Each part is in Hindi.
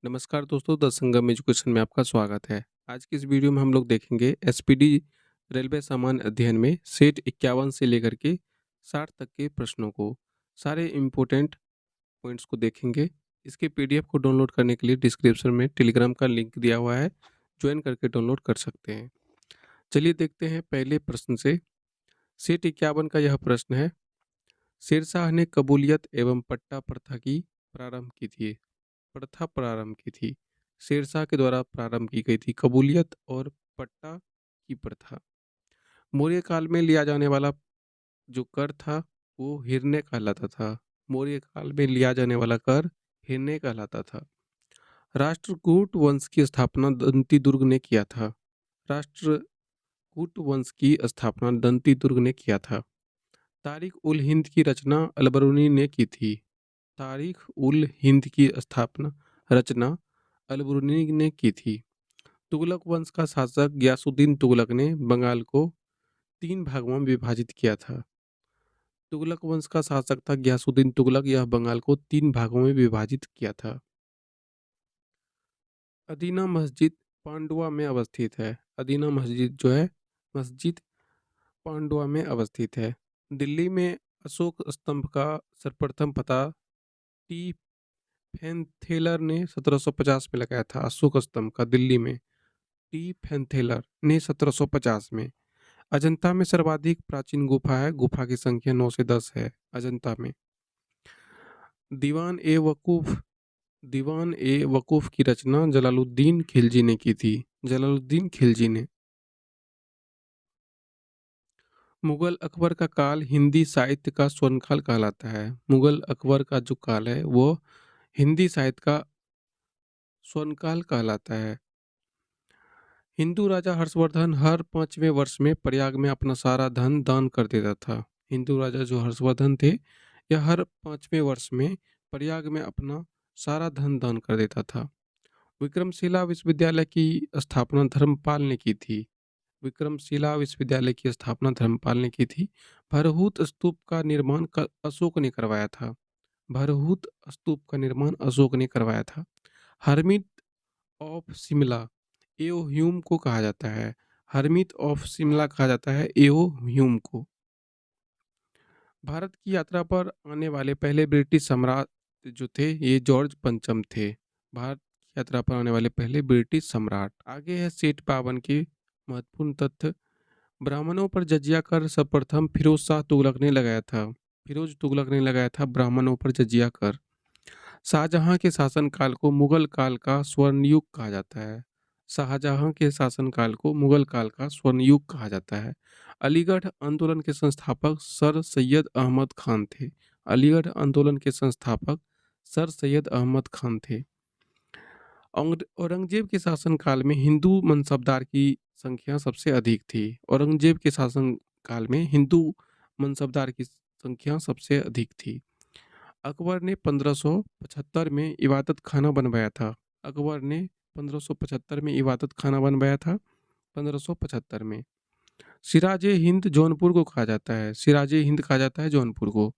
नमस्कार दोस्तों, द संगम एजुकेशन में आपका स्वागत है। आज की इस वीडियो में हम लोग देखेंगे एसपीडी रेलवे सामान्य अध्ययन में सेट 51 से लेकर के 60 तक के प्रश्नों को, सारे इम्पोर्टेंट पॉइंट्स को देखेंगे। इसके पीडीएफ को डाउनलोड करने के लिए डिस्क्रिप्शन में टेलीग्राम का लिंक दिया हुआ है, ज्वाइन करके डाउनलोड कर सकते हैं। चलिए देखते हैं पहले प्रश्न से। सेट 51 का यह प्रश्न है, शेरशाह ने कबूलियत एवं पट्टा प्रथा की प्रारंभ की थी। शेरशाह के द्वारा प्रारंभ की गई थी कबूलियत और पट्टा की प्रथा। मौर्य काल में लिया जाने वाला जो कर था वो हिरण्य कहलाता था। मौर्य काल में लिया जाने वाला कर हिरण्य कहलाता था। राष्ट्रकूट वंश की स्थापना दंती दुर्ग ने किया था। राष्ट्रकूट वंश की स्थापना दंती दुर्ग ने किया था। तारीख उल हिंद की रचना अलबरूनी ने की थी। तारीख उल हिंद की रचना अलबरूनी ने की थी। तुगलक वंश का शासक गयासुद्दीन तुगलक ने बंगाल को 3 भागों में विभाजित किया था। तुगलक वंश का शासक था गयासुद्दीन तुगलक, यह बंगाल को 3 भागों में विभाजित किया था। अदीना मस्जिद पांडुआ में अवस्थित है। अदीना मस्जिद जो है मस्जिद पांडुआ में अवस्थित है। दिल्ली में अशोक स्तंभ का सर्वप्रथम पता टी फैनथेलर ने 1750 में लगाया था। अशोक स्तंभ का दिल्ली में टी फैनथेलर ने 1750 में। अजंता में सर्वाधिक प्राचीन गुफा है। गुफा की संख्या 9 से 10 है अजंता में। दीवान ए वकूफ की रचना जलालुद्दीन खिलजी ने की थी। जलालुद्दीन खिलजी ने। मुगल अकबर का काल हिंदी साहित्य का स्वर्णकाल कहलाता है। मुगल अकबर का जो काल है वो हिंदी साहित्य का स्वर्णकाल कहलाता है। हिंदू राजा हर्षवर्धन हर 5वें वर्ष में प्रयाग में अपना सारा धन दान कर देता था। हिंदू राजा जो हर्षवर्धन थे, यह हर 5वें वर्ष में प्रयाग में अपना सारा धन दान कर देता था। विक्रमशिला विश्वविद्यालय की स्थापना धर्मपाल ने की थी। विक्रमशिला विश्वविद्यालय की स्थापना धर्मपाल ने की थी। भरहूत स्तूप का निर्माण अशोक ने करवाया था। भरहूत स्तूप का निर्माण अशोक ने करवाया था। Hermit of Shimla AO Hume को कहा जाता है। हर्मिट ऑफ शिमला कहा जाता है एओ ह्यूम को। भारत की यात्रा पर आने वाले पहले ब्रिटिश सम्राट जो थे ये जॉर्ज पंचम थे। भारत की यात्रा पर आने वाले पहले ब्रिटिश सम्राट। आगे है सेठ 52 के महत्वपूर्ण तथ्य। ब्राह्मणों पर जजिया कर सर्वप्रथम फिरोज शाह तुगलक ने लगाया था। फिरोज तुगलक ने लगाया था ब्राह्मणों पर जजिया कर। शाहजहां के शासनकाल को मुगल काल का स्वर्ण युग कहा जाता है। शाहजहां के शासनकाल को मुगल काल का स्वर्ण युग कहा जाता है। अलीगढ़ आंदोलन के संस्थापक सर सैयद अहमद खान थे। अलीगढ़ आंदोलन के संस्थापक सर सैयद अहमद खान थे। औरंगजेब के शासनकाल में हिंदू मनसबदार की संख्या सबसे अधिक थी। औरंगजेब के शासनकाल में हिंदू मनसबदार की संख्या सबसे अधिक थी। अकबर ने 1575 में इबादत खाना बनवाया था। अकबर ने 1575 में इबादत खाना बनवाया था। 1575 में। सिराजे हिंद जौनपुर को कहा जाता है। सिराजे हिंद कहा जाता है जौनपुर को।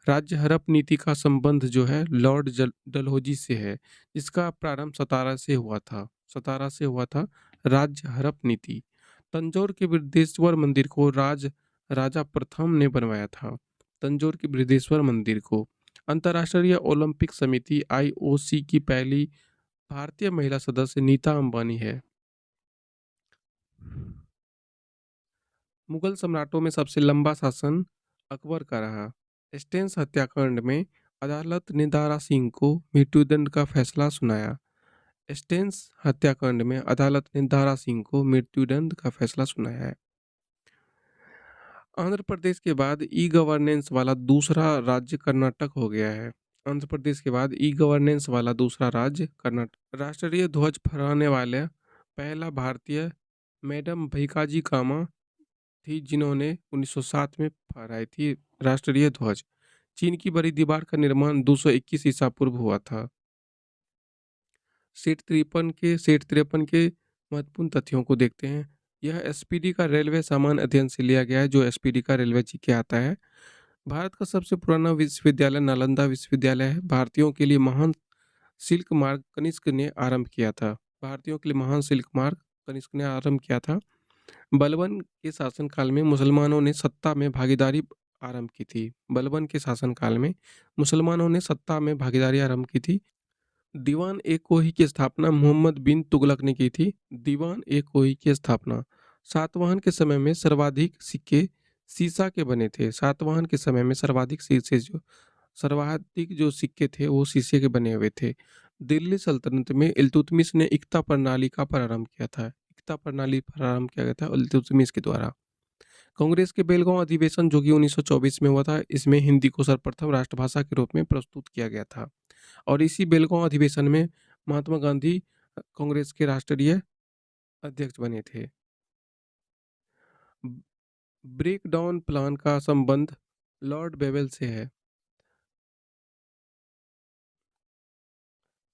राज्य हड़प नीति का संबंध जो है लॉर्ड डलहौजी से है, जिसका प्रारंभ 17 से हुआ था। 17 से हुआ था राज्य हड़प नीति। तंजौर के बृहदेश्वर मंदिर को राजा प्रथम ने बनवाया था। तंजौर के बृहदेश्वर मंदिर को। अंतर्राष्ट्रीय ओलंपिक समिति आईओसी की पहली भारतीय महिला सदस्य नीता अंबानी है। मुगल सम्राटों में सबसे लंबा शासन अकबर का रहा। स्टेन्स हत्याकांड में अदालत ने दारा सिंह को मृत्युदंड का फैसला सुनाया। स्टेन्स हत्याकांड में अदालत ने दारा सिंह को मृत्युदंड का फैसला सुनाया है। आंध्र प्रदेश के बाद ई गवर्नेंस वाला दूसरा राज्य कर्नाटक हो गया है। आंध्र प्रदेश के बाद ई गवर्नेंस वाला दूसरा राज्य कर्नाटक। राष्ट्रीय ध्वज फहराने वाले पहला भारतीय मैडम भीकाजी कामा थी, जिन्होंने 1907 में फहराई थी राष्ट्रीय ध्वज। चीन की बड़ी दीवार का निर्माण 221 ईसा पूर्व हुआ था। सेट 53 के महत्वपूर्ण तथ्यों को देखते हैं। यह एसपीडी का रेलवे सामान्य अध्ययन से लिया गया है, जो एसपीडी का रेलवे जी के आता है। भारत का सबसे पुराना विश्वविद्यालय नालंदा विश्वविद्यालय है। भारतीयों के लिए महान सिल्क मार्ग कनिष्क ने आरंभ किया था? भारतीयों के लिए महान सिल्क मार्ग कनिष्क ने आरंभ किया था। बलबन के शासनकाल में मुसलमानों ने सत्ता में भागीदारी आरंभ की थी। बलबन के शासनकाल में मुसलमानों ने सत्ता में भागीदारी आरंभ की थी। दीवान ए कोही की स्थापना मोहम्मद बिन तुगलक ने की थी। दीवान ए कोही की स्थापना। सातवाहन के समय में सर्वाधिक सिक्के सीसा के बने थे। सातवाहन के समय में सर्वाधिक जो सिक्के थे वो शीशे के बने हुए थे। दिल्ली सल्तनत में इल्तुतमिश ने इक्ता प्रणाली का प्रारंभ किया था। इक्ता प्रणाली प्रारंभ किया गया था इल्तुतमिश के द्वारा। कांग्रेस के बेलगांव अधिवेशन जो कि 1924 में हुआ था, इसमें हिंदी को सर्वप्रथम राष्ट्रभाषा के रूप में प्रस्तुत किया गया था। और इसी बेलगांव अधिवेशन में महात्मा गांधी कांग्रेस के राष्ट्रीय अध्यक्ष बने थे। ब्रेक डाउन प्लान का संबंध लॉर्ड बेवेल से है।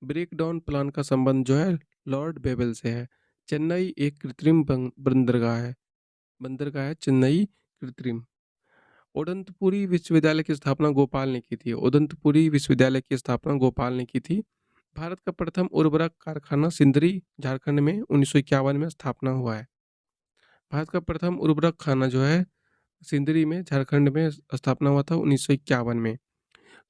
ब्रेक डाउन प्लान का संबंध जो है लॉर्ड बेवेल से है। चेन्नई एक कृत्रिम बंदरगाह है चेन्नई कृत्रिम। उदंतपुरी विश्वविद्यालय की स्थापना गोपाल ने की थी। उदंतपुरी विश्वविद्यालय की स्थापना गोपाल ने की थी। भारत का प्रथम उर्वरक कारखाना सिंदरी झारखंड में 1951 में स्थापना हुआ है। भारत का प्रथम उर्वरक खाना जो है सिंदरी में झारखंड में स्थापना हुआ था 1951 में।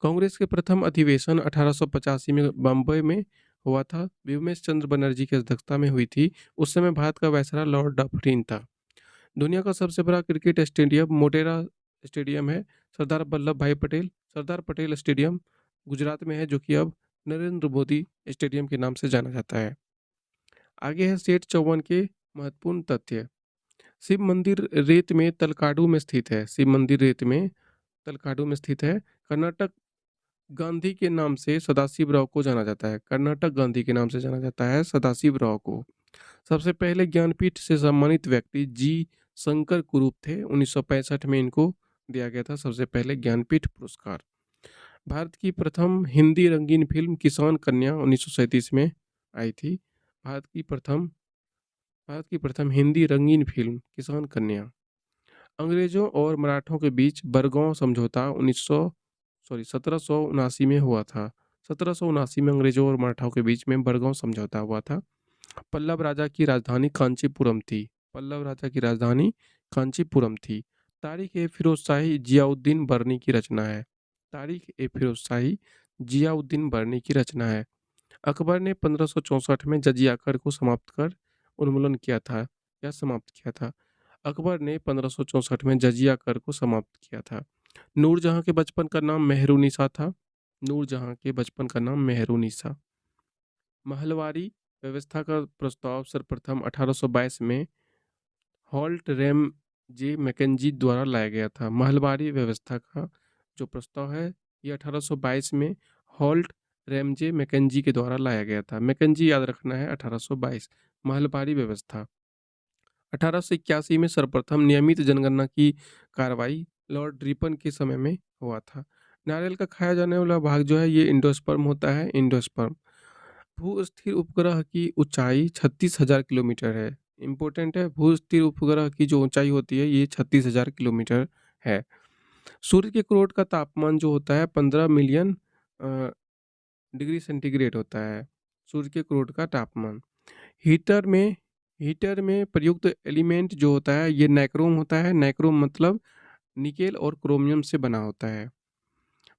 कांग्रेस के प्रथम अधिवेशन 1885 में बम्बई में हुआ था। व्योमेश चंद्र बनर्जी की अध्यक्षता में हुई थी। उस समय भारत का वायसराय लॉर्ड डफरिन था। दुनिया का सबसे बड़ा क्रिकेट स्टेडियम मोटेरा स्टेडियम है सरदार वल्लभ भाई पटेल। सरदार पटेल स्टेडियम गुजरात में है, जो कि अब नरेंद्र मोदी स्टेडियम के नाम से जाना जाता है। आगे है सेठ चौवन के महत्वपूर्ण तथ्य। शिव मंदिर रेत में तलकाडू में स्थित है। शिव मंदिर रेत में तलकाडू में स्थित है। कर्नाटक गांधी के नाम से सदाशिवराव को जाना जाता है। कर्नाटक गांधी के नाम से जाना जाता है सदाशिवराव को। सबसे पहले ज्ञानपीठ से सम्मानित व्यक्ति जी शंकर कुरूप थे। 1965 में इनको दिया गया था सबसे पहले ज्ञानपीठ पुरस्कार। भारत की प्रथम हिंदी रंगीन फिल्म किसान कन्या 1937 में आई थी। भारत की प्रथम भारत की प्रथम हिंदी रंगीन फिल्म किसान कन्या। अंग्रेजों और मराठों के बीच बरगांव समझौता 1779 में हुआ था। 1779 में अंग्रेजों और मराठाओं के बीच में बरगांव समझौता हुआ था। पल्लव राजा की राजधानी कांचीपुरम थी। पल्लव राजा की राजधानी कांचीपुरम थी। तारिक ए फिरोज शाही जियाउद्दीन बर्नी की रचना है। तारिक ए फिरोज शाही जियाउद्दीन बर्नी की रचना है। अकबर ने 1564 में जजिया कर को समाप्त कर उन्मूलन किया था या समाप्त किया था। अकबर ने 1564 में जजिया कर को समाप्त किया था। नूरजहां के बचपन का नाम मेहरुनिसा था। नूरजहां के बचपन का नाम मेहरुनिसा। महलवारी व्यवस्था का प्रस्ताव सर्वप्रथम 1822 में हॉल्ट रैम जे मैकेंजी द्वारा लाया गया था। महलवारी व्यवस्था का जो प्रस्ताव है ये 1822 में हॉल्ट रैमजे मैकेंजी के द्वारा लाया गया था। मैकेंजी याद रखना है 1822। महलवारी व्यवस्था 1881 में सर्वप्रथम नियमित जनगणना की कार्रवाई लॉर्ड रिपन के समय में हुआ था। नारियल का खाया जाने वाला भाग जो है ये इंडोस्पर्म होता है। इंडोस्पर्म। भू स्थिर उपग्रह की ऊंचाई 36,000 किलोमीटर है। इम्पोर्टेंट है, भू स्थिर उपग्रह की जो ऊंचाई होती है ये 36,000 किलोमीटर है। सूर्य के क्रोट का तापमान जो होता है 15 मिलियन डिग्री सेंटीग्रेड होता है। सूर्य के क्रोट का तापमान। हीटर में हीटर में प्रयुक्त एलिमेंट जो होता है ये नाइक्रोम होता है। नाइक्रोम मतलब निकेल और क्रोमियम से बना होता है।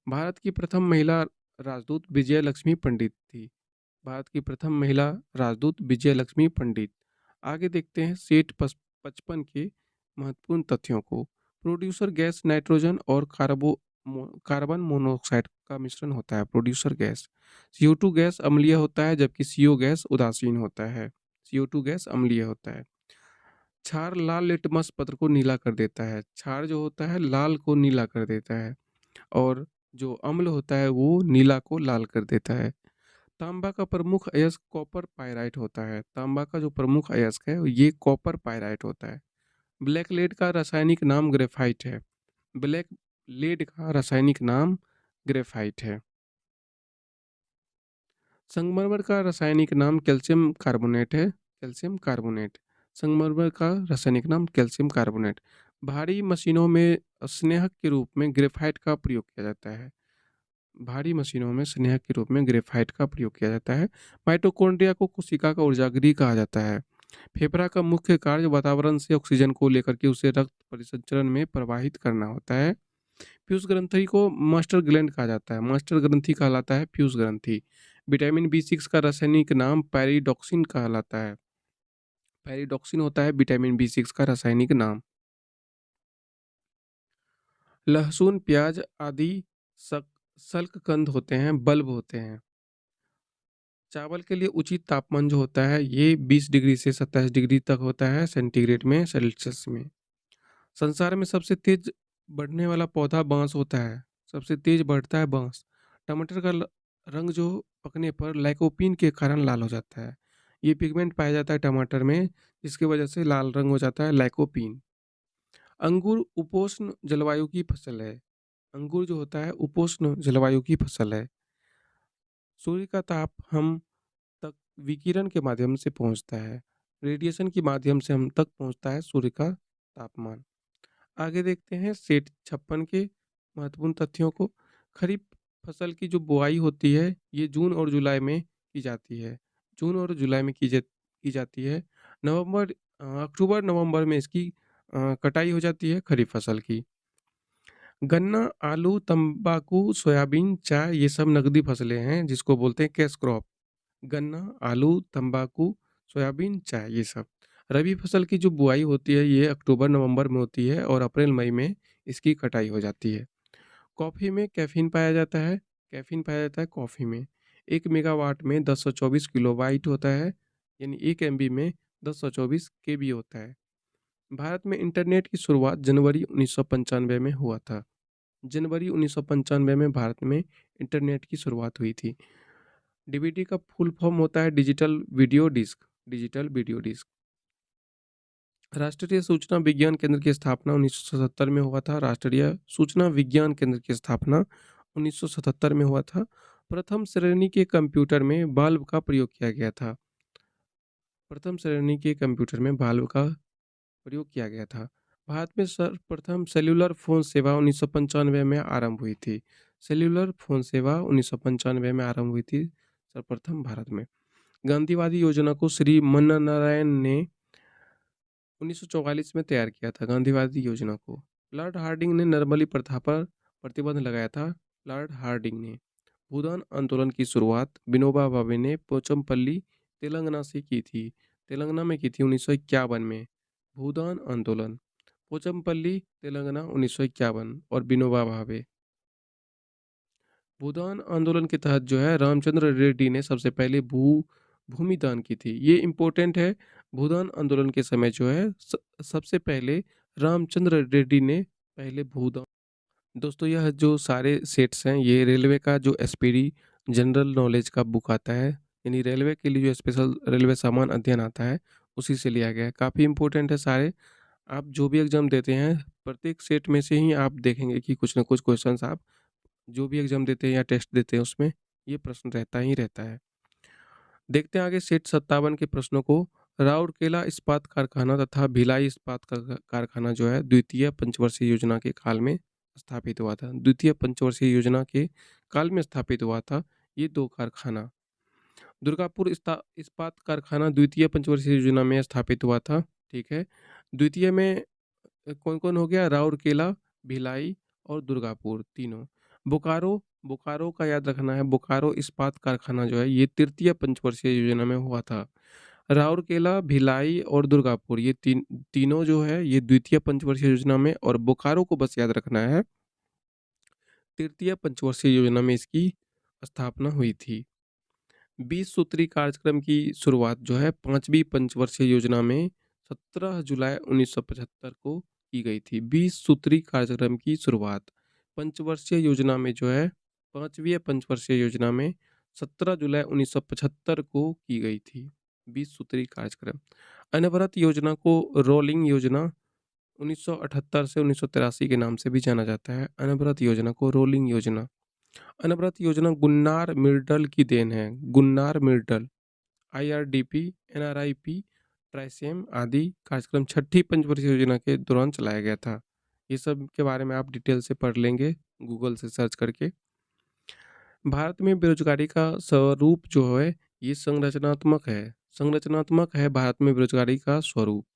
भारत की प्रथम महिला राजदूत विजय लक्ष्मी पंडित थी। भारत की प्रथम महिला राजदूत विजय लक्ष्मी पंडित। आगे देखते हैं सेठ 55 के महत्वपूर्ण तथ्यों को। प्रोड्यूसर गैस नाइट्रोजन और कार्बन मोनोऑक्साइड का मिश्रण होता है प्रोड्यूसर गैस। CO2 गैस अम्लीय होता है जबकि CO गैस उदासीन होता है। CO2 गैस अम्लीय होता है। क्षार लाल लिटमस पत्र को नीला कर देता है। क्षार जो होता है लाल को नीला कर देता है और जो अम्ल होता है वो नीला को लाल कर देता है। तांबा का प्रमुख अयस्क कॉपर पायराइट होता है। तांबा का जो प्रमुख अयस्क है ये कॉपर पायराइट होता है। ब्लैक लेड का रासायनिक नाम ग्रेफाइट है। ब्लैक लेड का रासायनिक नाम ग्रेफाइट है। संगमरमर का रासायनिक नाम कैल्शियम कार्बोनेट है। Calcium carbonate. संगमरमर का रासायनिक नाम कैल्शियम कार्बोनेट। भारी मशीनों में स्नेहक के रूप में ग्रेफाइट का प्रयोग किया जाता है। भारी मशीनों में स्नेहक के रूप में ग्रेफाइट का प्रयोग किया जाता है। माइटोकॉन्ड्रिया को कोशिका का ऊर्जागृह कहा जाता है। फेफड़ा का मुख्य कार्य वातावरण से ऑक्सीजन को लेकर के उसे रक्त परिसंचरण में प्रवाहित करना होता है। पीयूष ग्रंथि को मास्टर ग्लैंड कहा जाता है। मास्टर ग्रंथि कहलाता है पीयूष ग्रंथि। विटामिन बी 6 का रासायनिक नाम पैरिडॉक्सिन कहलाता है। पैरिडॉक्सिन होता है विटामिन बी 6 का रासायनिक नाम। लहसुन प्याज आदि शल्ककंद होते हैं, बल्ब होते हैं। चावल के लिए उचित तापमान जो होता है ये 20 डिग्री से 27 डिग्री तक होता है सेंटीग्रेड में, सेल्सियस में। संसार में सबसे तेज बढ़ने वाला पौधा बांस होता है। सबसे तेज बढ़ता है बांस। टमाटर का रंग जो पकने पर लाइकोपीन के कारण लाल हो जाता है। ये पिगमेंट पाया जाता है टमाटर में, जिसकी वजह से लाल रंग हो जाता है, लाइकोपीन। अंगूर उपोष्ण जलवायु की फसल है। अंगूर जो होता है उपोष्ण जलवायु की फसल है। सूर्य का ताप हम तक विकिरण के माध्यम से पहुंचता है। रेडिएशन के माध्यम से हम तक पहुंचता है सूर्य का तापमान। आगे देखते हैं सेठ 56 के महत्वपूर्ण तथ्यों को। खरीफ फसल की जो बुआई होती है ये जून और जुलाई में की जाती है। जून और जुलाई में की जाती है। अक्टूबर नवंबर में इसकी कटाई हो जाती है खरीफ फसल की। गन्ना, आलू, तंबाकू, सोयाबीन, चाय ये सब नकदी फसलें हैं जिसको बोलते हैं कैश क्रॉप। गन्ना, आलू, तंबाकू, सोयाबीन, चाय ये सब। रबी फसल की जो बुआई होती है ये अक्टूबर नवंबर में होती है और अप्रैल मई में इसकी कटाई हो जाती है। कॉफ़ी में कैफ़ीन पाया जाता है। कैफ़ीन पाया जाता है कॉफ़ी में। 1 मेगावाट में 1024 किलोबाइट होता है, यानी 1 एमबी में 1024 केबी होता है। भारत में इंटरनेट की शुरुआत जनवरी 1995 में हुआ था। जनवरी 1995 में भारत में इंटरनेट की शुरुआत हुई थी। डीवीडी का फुल फॉर्म होता है digital video disc. Digital video disc. राष्ट्रीय सूचना विज्ञान केंद्र की स्थापना 1977 में हुआ था। राष्ट्रीय सूचना विज्ञान केंद्र की स्थापना 1977 में हुआ था। प्रथम श्रेणी के कंप्यूटर में बल्ब का प्रयोग किया गया था। प्रथम श्रेणी के कंप्यूटर में बल्ब का प्रयोग किया गया था। भारत में सर्वप्रथम सेल्युलर फ़ोन सेवा 1995 में आरंभ हुई थी। सेल्युलर फ़ोन सेवा 1995 में आरंभ हुई थी सर्वप्रथम भारत में। गांधीवादी योजना को श्री मन्ना नारायण ने 1944 में तैयार किया था। गांधीवादी योजना को लॉर्ड हार्डिंग ने नर्मली प्रथा पर प्रतिबंध लगाया था। लॉर्ड हार्डिंग ने भूदान आंदोलन की शुरुआत विनोबा भावे ने पोचमपल्ली तेलंगाना से की थी। तेलंगाना में की थी 1951 में। भूदान आंदोलन पोचमपल्ली तेलंगाना 1951 और विनोबा भावे। भूदान आंदोलन के तहत जो है रामचंद्र रेड्डी ने सबसे पहले भूमि दान की थी। ये इम्पोर्टेंट है। भूदान आंदोलन के समय जो है सबसे पहले रामचंद्र रेड्डी ने पहले भूदान। दोस्तों यह जो सारे सेट्स हैं ये रेलवे का जो एसपीडी जनरल नॉलेज का बुक आता है, यानी रेलवे के लिए जो स्पेशल रेलवे सामान अध्ययन आता है उसी से लिया गया है। काफ़ी इंपॉर्टेंट है सारे। आप जो भी एग्जाम देते हैं प्रत्येक सेट में से ही आप देखेंगे कि कुछ ना कुछ क्वेश्चंस आप जो भी एग्जाम देते हैं या टेस्ट देते हैं उसमें ये प्रश्न रहता ही रहता है। देखते हैं आगे सेट 57 के प्रश्नों को। राउरकेला इस्पात कारखाना तथा भिलाई इस्पात कारखाना जो है द्वितीय पंचवर्षीय योजना के काल में स्थापित हुआ था। द्वितीय पंचवर्षीय योजना के काल में स्थापित हुआ था ये दो कारखाना। दुर्गापुर इस्पात कारखाना द्वितीय पंचवर्षीय योजना में स्थापित हुआ था। ठीक है। द्वितीय में कौन कौन हो गया? राउरकेला, भिलाई और दुर्गापुर तीनों। बोकारो, बोकारो का याद रखना है। बोकारो इस्पात कारखाना जो है ये तृतीय पंचवर्षीय योजना में हुआ था। राउरकेला, भिलाई और दुर्गापुर ये तीनों जो है ये द्वितीय पंचवर्षीय योजना में, और बोकारो को बस याद रखना है तृतीय पंचवर्षीय योजना में इसकी स्थापना हुई थी। 20 सूत्री कार्यक्रम की शुरुआत जो है 5वीं पंचवर्षीय योजना में 17 जुलाई 1975 को की गई थी। 20 सूत्री कार्यक्रम की शुरुआत पंचवर्षीय योजना में जो है 5वीं पंचवर्षीय योजना में 17 जुलाई 1975 को की गई थी। 20 सूत्री कार्यक्रम। अनवरत योजना को रोलिंग योजना 1978 से 1983 के नाम से भी जाना जाता है। अनवरत योजना को रोलिंग योजना। अनवरत योजना गुन्नार मिर्डल की देन है। Gunnar Myrdal. आईआरडीपी, एनआरआईपी, ट्राइसेम आदि कार्यक्रम छठी पंचवर्षीय योजना के दौरान चलाया गया था। ये सब के बारे में आप डिटेल से पढ़ लेंगे गूगल से सर्च करके। भारत में बेरोजगारी का स्वरूप जो है ये संरचनात्मक है। संरचनात्मक है भारत में बेरोजगारी का स्वरूप।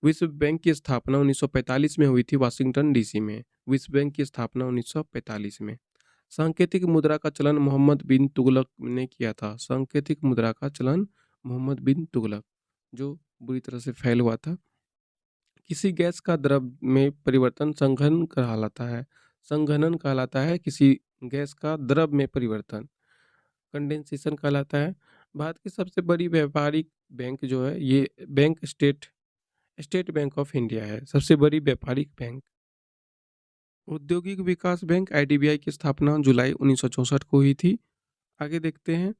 विश्व बैंक की स्थापना 1945 में हुई थी वाशिंगटन डीसी में। विश्व बैंक की स्थापना 1945 में। सांकेतिक मुद्रा का चलन मोहम्मद बिन तुगलक ने किया था। सांकेतिक मुद्रा का चलन मोहम्मद बिन तुगलक, जो बुरी तरह से फैल हुआ था। किसी गैस का द्रव में परिवर्तन संघनन कहलाता है। संघनन कहलाता है किसी गैस का द्रव में परिवर्तन। कंडेंसेशन कहलाता है। भारत की सबसे बड़ी व्यापारिक बैंक जो है ये bank state state bank of India है, सबसे बड़ी व्यापारिक बैंक। औद्योगिक विकास बैंक आईडीबीआई की स्थापना जुलाई 1964 को हुई थी। आगे देखते हैं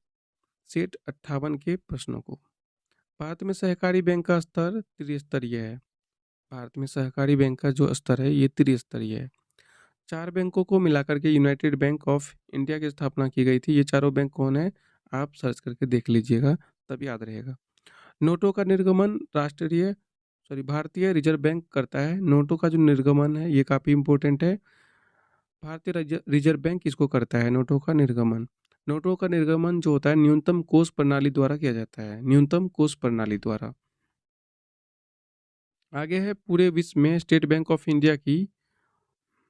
सेट 58 के प्रश्नों को। भारत में सहकारी बैंक का स्तर त्रिस्तरीय है। भारत में सहकारी बैंक का जो स्तर है ये त्रिस्तरीय है। 4 बैंकों को मिलाकर के यूनाइटेड बैंक ऑफ इंडिया की स्थापना की गई थी। ये चारों बैंक कौन है, आप सर्च करके देख लीजिएगा, तब याद रहेगा। नोटों का निर्गमन भारतीय रिजर्व बैंक करता है। नोटों का जो निर्गमन है ये काफ़ी इंपॉर्टेंट है। भारतीय रिजर्व बैंक इसको करता है, नोटों का निर्गमन। नोटों का निर्गमन जो होता है न्यूनतम कोष प्रणाली द्वारा किया जाता है, न्यूनतम कोष प्रणाली द्वारा। आगे है पूरे विश्व में स्टेट बैंक ऑफ इंडिया की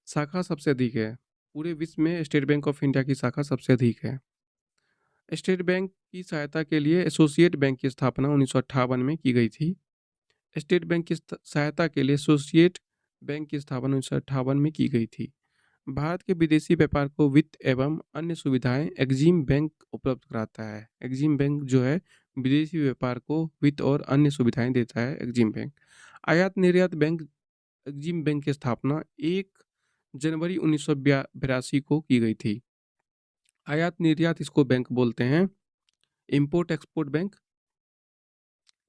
शाखा सबसे अधिक है। पूरे विश्व में स्टेट बैंक ऑफ इंडिया की शाखा सबसे अधिक है। स्टेट बैंक की सहायता के लिए एसोसिएट बैंक की स्थापना 1958 में की गई थी। स्टेट बैंक की सहायता के लिए एसोसिएट बैंक की स्थापना 1958 में की गई थी। भारत के विदेशी व्यापार को वित्त एवं अन्य सुविधाएं एग्जिम बैंक उपलब्ध कराता है। एग्जिम बैंक जो है विदेशी व्यापार को वित्त और अन्य सुविधाएं देता है, एग्जिम बैंक। आयात निर्यात बैंक एग्जिम बैंक की स्थापना 1 जनवरी 1982 को की गई थी। आयात निर्यात इसको बैंक बोलते हैं। Import export bank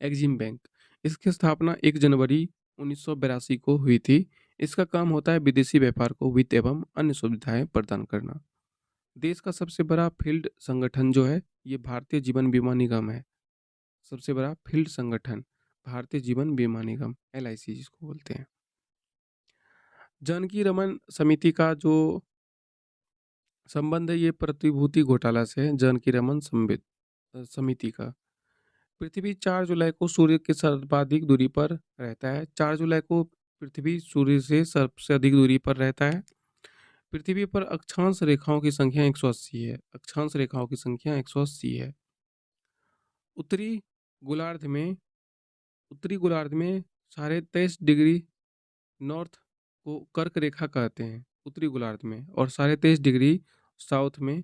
EXIM bank, इसकी स्थापना 1 जनवरी 1982 को हुई थी। इसका काम होता है विदेशी व्यापार को वित्त एवं अन्य सुविधाएं प्रदान करना। देश का सबसे बड़ा फील्ड संगठन जो है ये भारतीय जीवन बीमा निगम है। सबसे बड़ा फील्ड संगठन भारतीय जीवन बीमा निगम, एलआईसी जिसको बोलते हैं। जानकी रमन समिति का जो संबंध है ये प्रतिभूति घोटाला से है। जानकी रमन समिति का पृथ्वी 4 जुलाई को सूर्य के सर्वाधिक दूरी पर रहता है। 4 जुलाई को पृथ्वी सूर्य से सबसे अधिक दूरी पर रहता है। पृथ्वी पर अक्षांश रेखाओं की संख्या 180 है। अक्षांश रेखाओं की संख्या 180 है। उत्तरी गोलार्ध में उत्तरी गोलार्ध में 23.5 डिग्री नॉर्थ को कर्क रेखा कहते हैं, उत्तरी गोलार्ध में। और 23.5 डिग्री साउथ में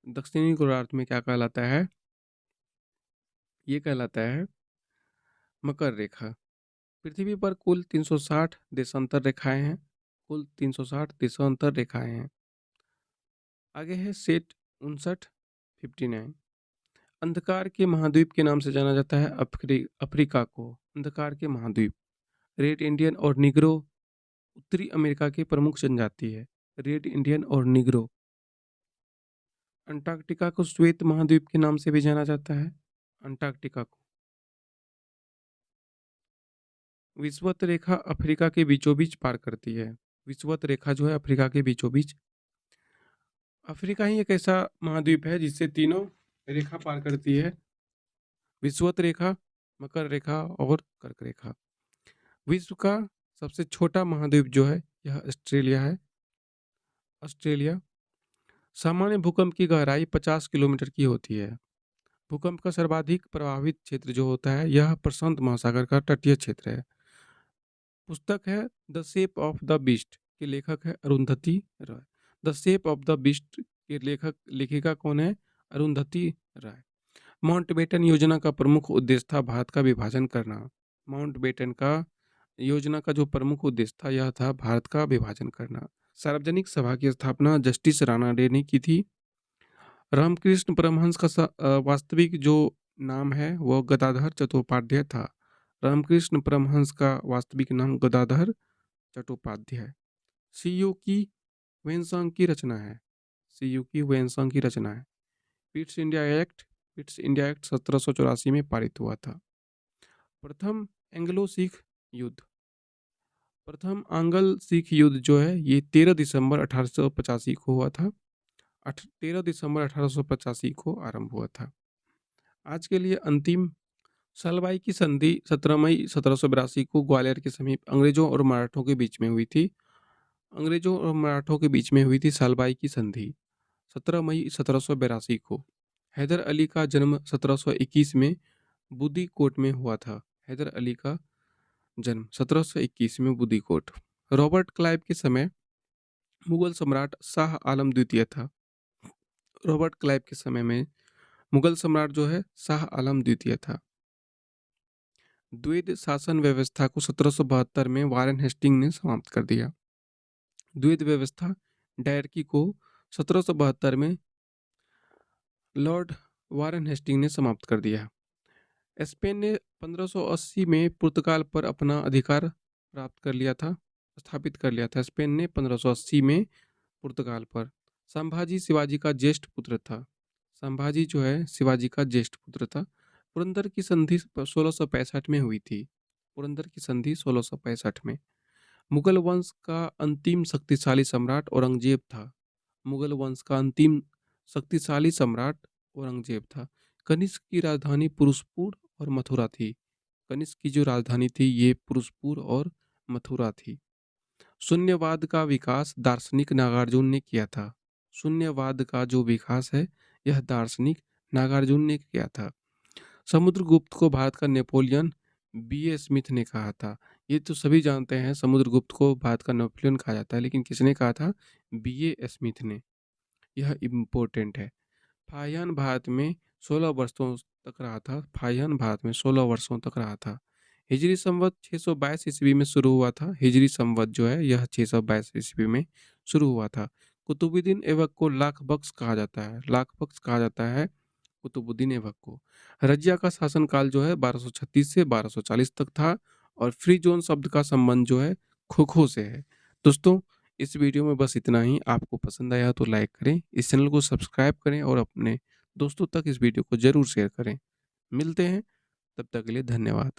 दक्षिणी गोलार्ध में क्या कहलाता है, ये कहलाता है मकर रेखा। पृथ्वी पर कुल 360 देशांतर रेखाएं हैं। कुल 360 देशांतर रेखाएं हैं। आगे है सेट 59 अंधकार के महाद्वीप के नाम से जाना जाता है अफ्रीका को। अंधकार के महाद्वीप। रेड इंडियन और निग्रो उत्तरी अमेरिका की प्रमुख जनजाति है। रेड इंडियन और निग्रो। अंटार्कटिका को श्वेत महाद्वीप के नाम से भी जाना जाता है। अंटार्कटिका को। विषुवत रेखा अफ्रीका के बीचों बीच पार करती है। विषुवत रेखा जो है अफ्रीका के बीचों बीच। अफ्रीका ही एक ऐसा महाद्वीप है जिससे तीनों रेखा पार करती है, विषुवत रेखा, मकर रेखा और कर्क रेखा। विश्व का सबसे छोटा महाद्वीप जो है यह ऑस्ट्रेलिया है। ऑस्ट्रेलिया। सामान्य भूकंप की गहराई 50 किलोमीटर की होती है। भूकंप का सर्वाधिक प्रभावित क्षेत्र जो होता है यह प्रशांत महासागर का तटीय क्षेत्र है। पुस्तक है the shape of the beast के लेखक है Arundhati Roy. The shape of the beast के लेखिका कौन है, अरुंधति राय। माउंटबेटन योजना का प्रमुख उद्देश्य था भारत का विभाजन करना। माउंटबेटन का योजना का जो प्रमुख उद्देश्य था यह था भारत का विभाजन करना। सार्वजनिक सभा की स्थापना जस्टिस राणा डे ने की थी। रामकृष्ण परमहंस का वास्तविक जो नाम है वह गदाधर चट्टोपाध्याय था। रामकृष्ण परमहंस का वास्तविक नाम गदाधर चट्टोपाध्याय। सीयू की वेनसांग की रचना है। सीयू की वेनसांग की रचना है। पिट्स इंडिया एक्ट 1784 में पारित हुआ था। प्रथम एंग्लो सिख युद्ध। प्रथम आंग्ल सिख युद्ध जो है ये 13 दिसंबर 1885 को हुआ था। 13 दिसंबर 1885 को आरंभ हुआ था। आज के लिए अंतिम सलबाई की संधि 17 मई 1782 को ग्वालियर के समीप अंग्रेजों और मराठों के बीच में हुई थी। अंग्रेजों और मराठों के बीच में हुई थी सलबाई की संधि 17 मई 1782 को। हैदर अली का जन्म 1721 में बुदीकोट में हुआ था। हैदर अली का जन्म 1721 में बुदीकोट। रॉबर्ट क्लाइव के समय मुगल सम्राट शाह आलम द्वितीय था। रॉबर्ट क्लाइव के समय में मुगल सम्राट जो है शाह आलम द्वितीय था। द्वैध शासन व्यवस्था को 1772 में वारेन हेस्टिंग ने समाप्त कर दिया। द्वैध व्यवस्था डायरकी को 1772 में लॉर्ड वारेन हेस्टिंग ने समाप्त कर दिया। स्पेन ने 1580 में पुर्तगाल पर अपना अधिकार प्राप्त कर लिया था, स्थापित कर लिया था। स्पेन ने 1580 में पुर्तगाल पर। संभाजी शिवाजी का ज्येष्ठ पुत्र था। संभाजी जो है शिवाजी का ज्येष्ठ पुत्र था। पुरंदर की संधि 1665 में हुई थी। पुरंदर की संधि 1665 में। मुगल वंश का अंतिम शक्तिशाली सम्राट औरंगजेब था। मुगल वंश का अंतिम शक्तिशाली सम्राट औरंगजेब था। कनिष्क की राजधानी पुरुषपुर और मथुरा थी। कनिष्क की जो राजधानी थी ये पुरुषपुर और मथुरा थी। शून्यवाद का विकास दार्शनिक नागार्जुन ने किया था। शून्यवाद का जो विकास है यह दार्शनिक नागार्जुन ने किया था। समुद्रगुप्त को भारत का नेपोलियन बी.ए. स्मिथ ने कहा था। ये तो सभी जानते हैं, समुद्रगुप्त को भारत का नेपोलियन कहा जाता है, लेकिन किसने कहा था? बी.ए. स्मिथ ने। यह इम्पोर्टेंट है। फाहियान भारत में 16 वर्षों तक रहा था। फाहियान भारत में 16 वर्षों तक रहा था। हिजरी संवत 622 ईस्वी में शुरू हुआ था। हिजरी संवत जो है यह 622 ईस्वी में शुरू हुआ था। कुतुबुद्दीन ऐबक को लाख बख्श कहा जाता है। लाख बख्श कहा जाता है कुतुबुद्दीन ऐबक को। रजिया का शासनकाल जो है 1236 से 1240 तक था और फ्री जोन शब्द का संबंध जो है खो-खो से है। दोस्तों, इस वीडियो में बस इतना ही। आपको पसंद आया तो लाइक करें, इस चैनल को सब्सक्राइब करें और अपने दोस्तों तक इस वीडियो को ज़रूर शेयर करें। मिलते हैं, तब तक के लिए धन्यवाद।